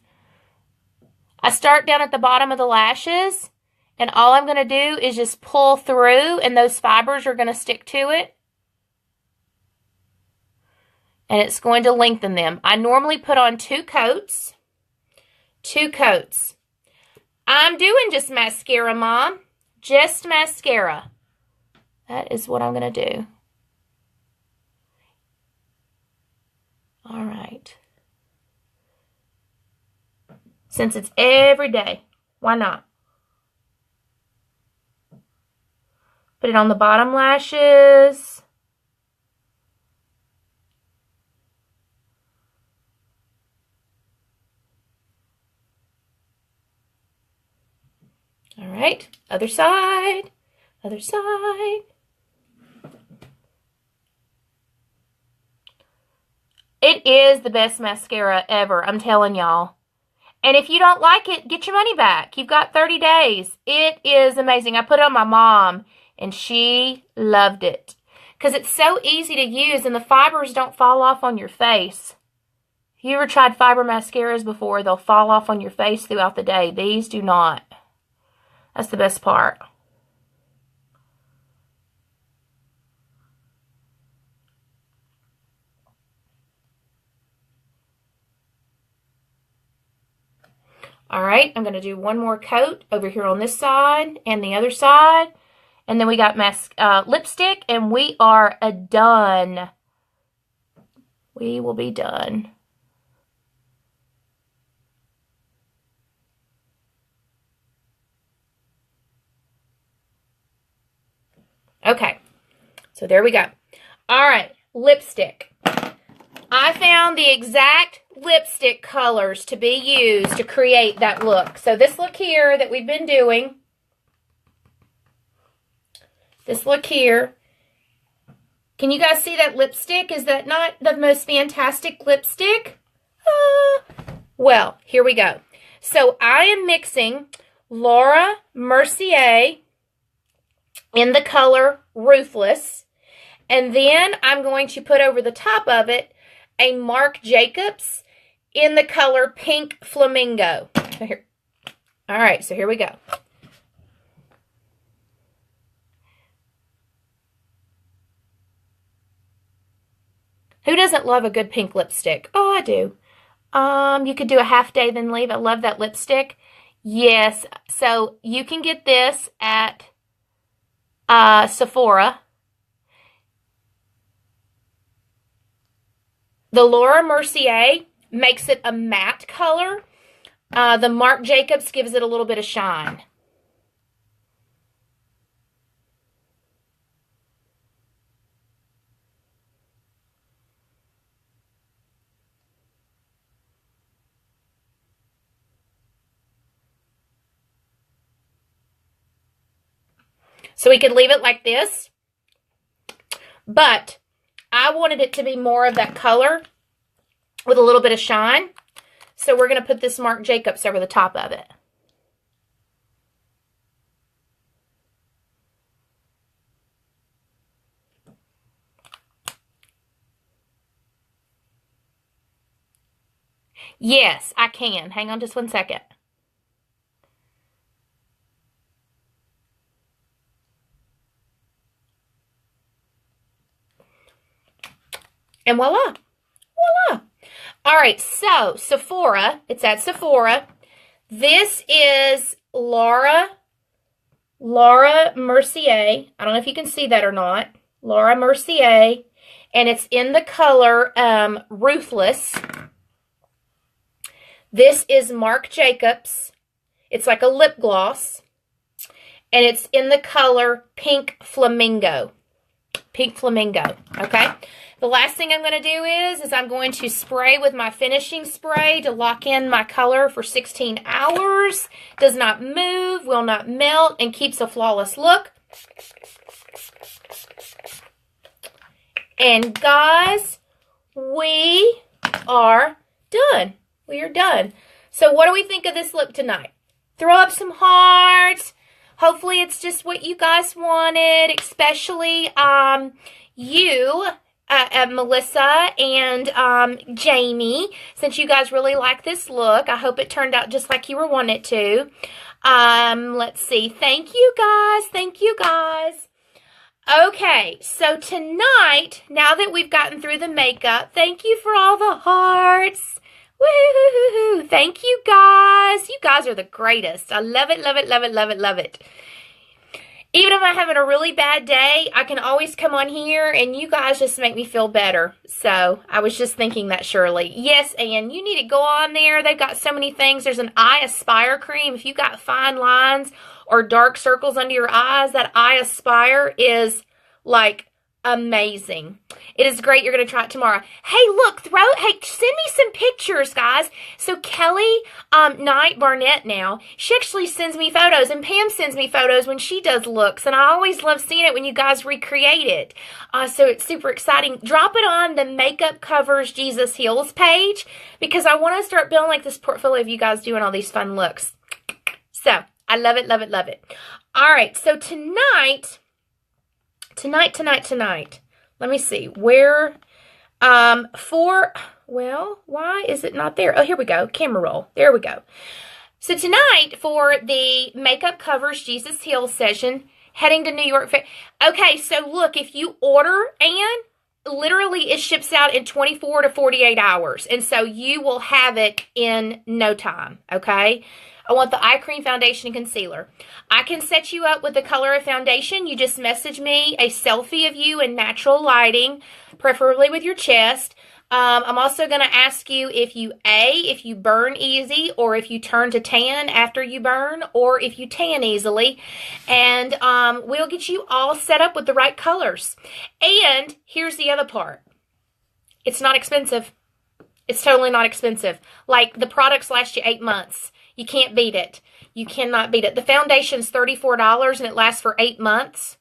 I start down at the bottom of the lashes, and all I'm going to do is just pull through, and those fibers are going to stick to it. And it's going to lengthen them. I normally put on 2 coats. 2 coats. I'm doing just mascara, Mom. Just mascara. That is what I'm going to do. All right. Since it's every day, why not? Put it on the bottom lashes. All right, other side, other side. It is the best mascara ever, I'm telling y'all. And if you don't like it, get your money back. You've got 30 days. It is amazing. I put it on my mom, and she loved it. Because it's so easy to use, and the fibers don't fall off on your face. If you ever tried fiber mascaras before, they'll fall off on your face throughout the day. These do not. That's the best part. All right, I'm going to do one more coat over here on this side and the other side. And then we got lipstick, and we are done. We will be done. Okay, so there we go. All right, lipstick. I found the exact lipstick colors to be used to create that look. So this look here that we've been doing, this look here, can you guys see that lipstick? Is that not the most fantastic lipstick? Well, here we go. So I am mixing Laura Mercier in the color Ruthless. And then I'm going to put over the top of it a Marc Jacobs in the color Pink Flamingo. Here. All right, so here we go. Who doesn't love a good pink lipstick? Oh, I do. You could do a half day then leave. I love that lipstick. Yes, so you can get this at Sephora. The Laura Mercier makes it a matte color. The Marc Jacobs gives it a little bit of shine. So we could leave it like this, but I wanted it to be more of that color with a little bit of shine. So we're going to put this Marc Jacobs over the top of it. Yes, I can. Hang on just one second. And voila. Voila. All right, so Sephora. It's at Sephora. This is Laura Mercier. I don't know if you can see that or not. Laura Mercier. And it's in the color Ruthless. This is Marc Jacobs. It's like a lip gloss. And it's in the color Pink Flamingo. Pink Flamingo, okay? The last thing I'm going to do is I'm going to spray with my finishing spray to lock in my color for 16 hours. Does not move, will not melt, and keeps a flawless look. And guys, we are done. We are done. So what do we think of this look tonight? Throw up some hearts. Hopefully it's just what you guys wanted, especially you, Melissa and Jamie, since you guys really like this look. I hope it turned out just like you were wanting it to. Let's see. Thank you guys. Thank you guys. Okay, so tonight, now that we've gotten through the makeup, thank you for all the hearts. Woo-hoo-hoo-hoo. Thank you guys. You guys are the greatest. I love it, love it, love it, love it, love it. Even if I'm having a really bad day, I can always come on here and you guys just make me feel better. So I was just thinking that, Shirley. Yes, Ann, you need to go on there. They've got so many things. There's an Eye Aspire cream. If you've got fine lines or dark circles under your eyes, that Eye Aspire is like amazing. It is great. You're going to try it tomorrow. Hey, look, send me some pictures, guys. So Kelly Knight Barnett now, she actually sends me photos, and Pam sends me photos when she does looks, and I always love seeing it when you guys recreate it. So it's super exciting. Drop it on the Makeup Covers Jesus Heals page, because I want to start building like this portfolio of you guys doing all these fun looks. So I love it, love it, love it. All right, so tonight, let me see, where, well, why is it not there? Oh, here we go, camera roll, there we go. So tonight, for the Makeup Covers Jesus Heals session, heading to New York. Okay, so look, if you order, and literally it ships out in 24 to 48 hours, and so you will have it in no time, okay? I want the eye cream, foundation, and concealer. I can set you up with the color of foundation. You just message me a selfie of you in natural lighting, preferably with your chest. I'm also going to ask you if you burn easy, or if you turn to tan after you burn, or if you tan easily. And we'll get you all set up with the right colors. And here's the other part. It's not expensive. It's totally not expensive. Like, the products last you 8 months. You can't beat it. You cannot beat it. The foundation's $34 and it lasts for 8 months.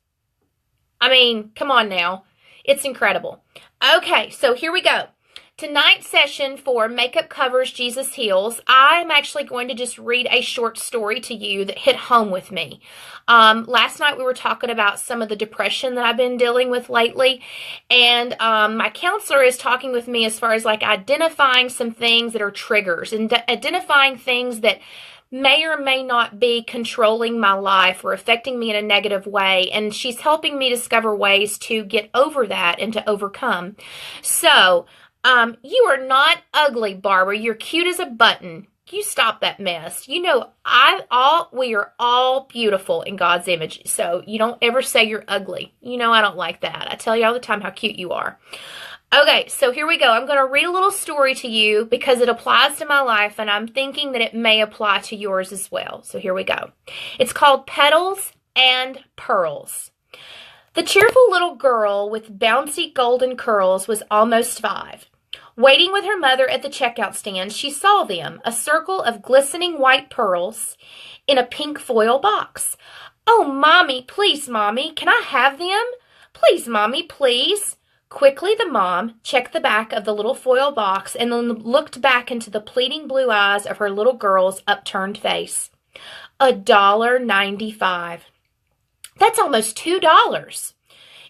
I mean, come on now. It's incredible. Okay, so here we go. Tonight's session for Makeup Covers Jesus Heals, I'm actually going to just read a short story to you that hit home with me. Last night we were talking about some of the depression that I've been dealing with lately, and my counselor is talking with me as far as like identifying some things that are triggers, and identifying things that may or may not be controlling my life or affecting me in a negative way, and she's helping me discover ways to get over that and to overcome. So, you are not ugly, Barbara. You're cute as a button. You stop that mess. You know, we are all beautiful in God's image. So you don't ever say you're ugly. You know, I don't like that. I tell you all the time how cute you are. Okay, so here we go. I'm going to read a little story to you because it applies to my life, and I'm thinking that it may apply to yours as well. So here we go. It's called Petals and Pearls. The cheerful little girl with bouncy golden curls was almost 5. Waiting with her mother at the checkout stand, she saw them, a circle of glistening white pearls in a pink foil box. Oh, Mommy, please, Mommy, can I have them? Please, Mommy, please. Quickly, the mom checked the back of the little foil box and then looked back into the pleading blue eyes of her little girl's upturned face. $1.95. That's almost $2.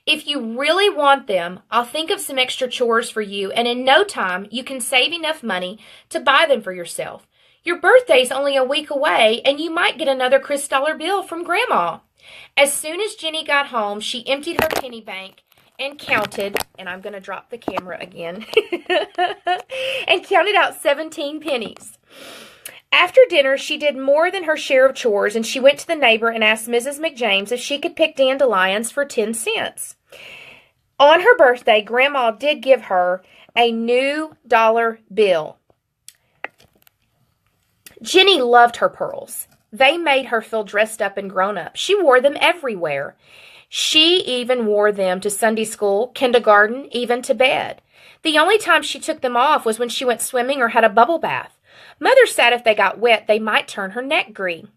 If you really want them, I'll think of some extra chores for you, and in no time you can save enough money to buy them for yourself. Your birthday's only a week away, and you might get another Chris dollar bill from Grandma. As soon as Jenny got home, she emptied her penny bank and counted, and I'm going to drop the camera again, and counted out 17 pennies. After dinner, she did more than her share of chores, and she went to the neighbor and asked Mrs. McJames if she could pick dandelions for 10 cents. On her birthday, Grandma did give her a new dollar bill. Jenny loved her pearls. They made her feel dressed up and grown up. She wore them everywhere. She even wore them to Sunday school, kindergarten, even to bed. The only time she took them off was when she went swimming or had a bubble bath. Mother said if they got wet, they might turn her neck green.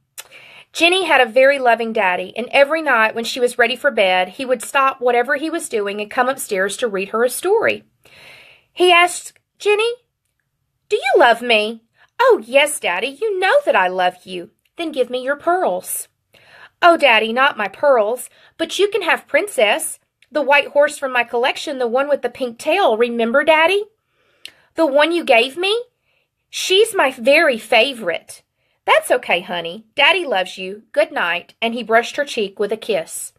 Jenny had a very loving daddy, and every night when she was ready for bed, he would stop whatever he was doing and come upstairs to read her a story. He asked, Jenny, do you love me? Oh, yes, Daddy, you know that I love you. Then give me your pearls. Oh, Daddy, not my pearls, but you can have Princess, the white horse from my collection, the one with the pink tail. Remember, Daddy? The one you gave me? She's my very favorite. That's okay, honey. Daddy loves you. Good night. And he brushed her cheek with a kiss.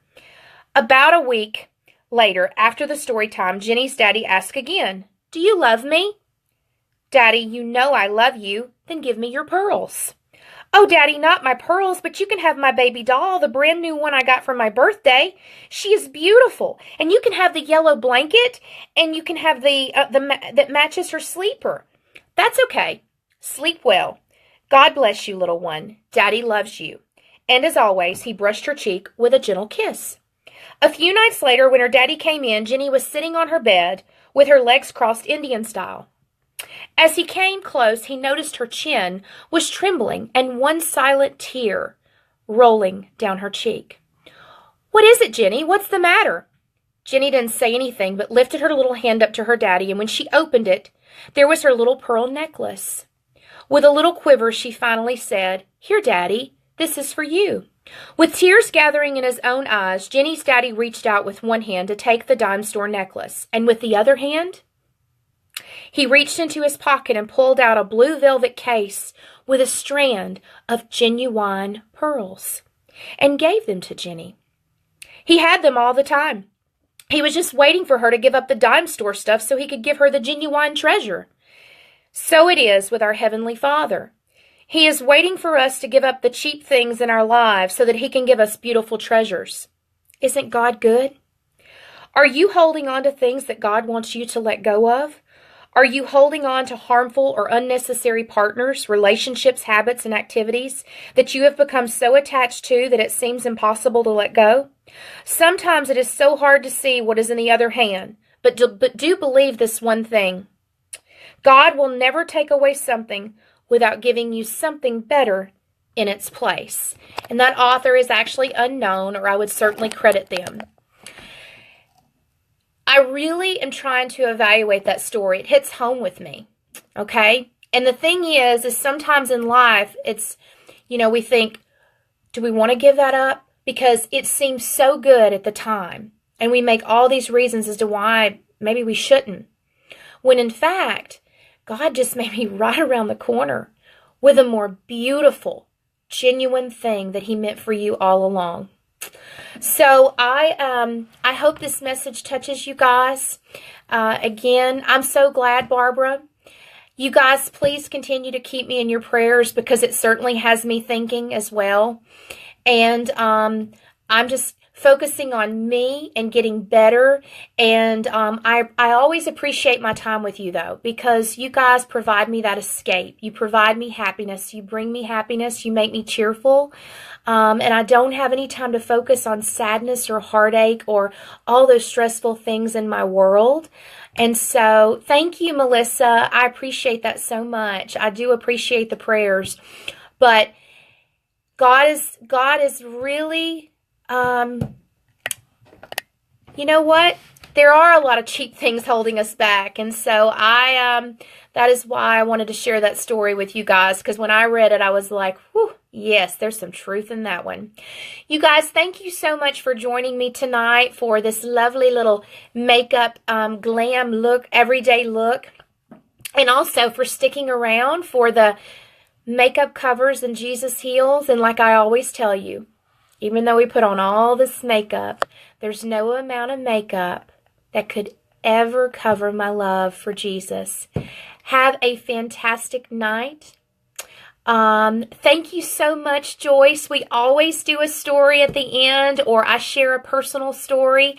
About a week later, after the story time, Jenny's daddy asked again, do you love me? Daddy, you know I love you. Then give me your pearls. Oh, Daddy, not my pearls, but you can have my baby doll, the brand new one I got for my birthday. She is beautiful, and you can have the yellow blanket, and you can have that matches her sleeper. That's okay. Sleep well. God bless you, little one. Daddy loves you. And as always, he brushed her cheek with a gentle kiss. A few nights later, when her daddy came in, Jenny was sitting on her bed with her legs crossed Indian style. As he came close, he noticed her chin was trembling and one silent tear rolling down her cheek. What is it, Jenny? What's the matter? Jenny didn't say anything, but lifted her little hand up to her daddy, and when she opened it, there was her little pearl necklace. With a little quiver, she finally said, Here, Daddy, this is for you. With tears gathering in his own eyes, Jenny's daddy reached out with one hand to take the dime store necklace, and with the other hand, he reached into his pocket and pulled out a blue velvet case with a strand of genuine pearls and gave them to Jenny. He had them all the time. He was just waiting for her to give up the dime store stuff so he could give her the genuine treasure. So it is with our Heavenly Father. He is waiting for us to give up the cheap things in our lives so that He can give us beautiful treasures. Isn't God good? Are you holding on to things that God wants you to let go of? Are you holding on to harmful or unnecessary partners, relationships, habits, and activities that you have become so attached to that it seems impossible to let go? Sometimes it is so hard to see what is in the other hand, but do believe this one thing. God will never take away something without giving you something better in its place. And that author is actually unknown, or I would certainly credit them. I really am trying to evaluate that story. It hits home with me, okay? And the thing is sometimes in life, it's, we think, do we want to give that up? Because it seems so good at the time. And we make all these reasons as to why maybe we shouldn't. When in fact, God just may be right around the corner with a more beautiful, genuine thing that He meant for you all along. So I hope this message touches you guys. Again, I'm so glad, Barbara. You guys, please continue to keep me in your prayers because it certainly has me thinking as well. And I'm just focusing on me and getting better. And I always appreciate my time with you, though, because you guys provide me that escape. You provide me happiness. You bring me happiness. You make me cheerful. And I don't have any time to focus on sadness or heartache or all those stressful things in my world. And so thank you, Melissa. I appreciate that so much. I do appreciate the prayers. But God is really, you know what? There are a lot of cheap things holding us back. And so that is why I wanted to share that story with you guys. Because when I read it, I was like, whew, yes, there's some truth in that one. You guys, thank you so much for joining me tonight for this lovely little makeup glam look, everyday look. And also for sticking around for the makeup covers and Jesus heals. And like I always tell you, even though we put on all this makeup, there's no amount of makeup that could ever cover my love for Jesus. Have a fantastic night. Thank you so much, Joyce. We always do a story at the end, or I share a personal story.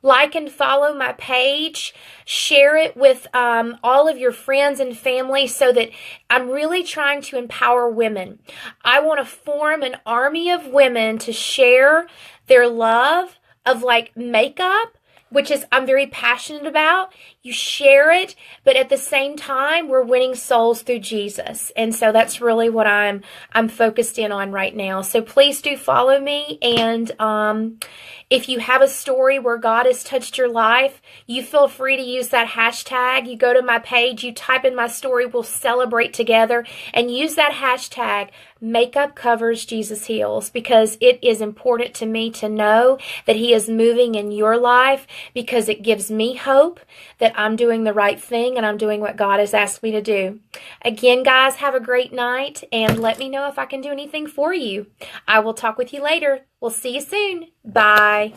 Like and follow my page. Share it with all of your friends and family so that I'm really trying to empower women. I want to form an army of women to share their love of like makeup, which is I'm very passionate about. You share it, but at the same time, we're winning souls through Jesus. And so that's really what I'm focused in on right now. So please do follow me. And if you have a story where God has touched your life, you feel free to use that hashtag. You go to my page, you type in my story, we'll celebrate together, and use that hashtag, Makeup Covers Jesus Heals, because it is important to me to know that He is moving in your life, because it gives me hope that I'm doing the right thing and I'm doing what God has asked me to do. Again, guys, have a great night and let me know if I can do anything for you. I will talk with you later. We'll see you soon. Bye.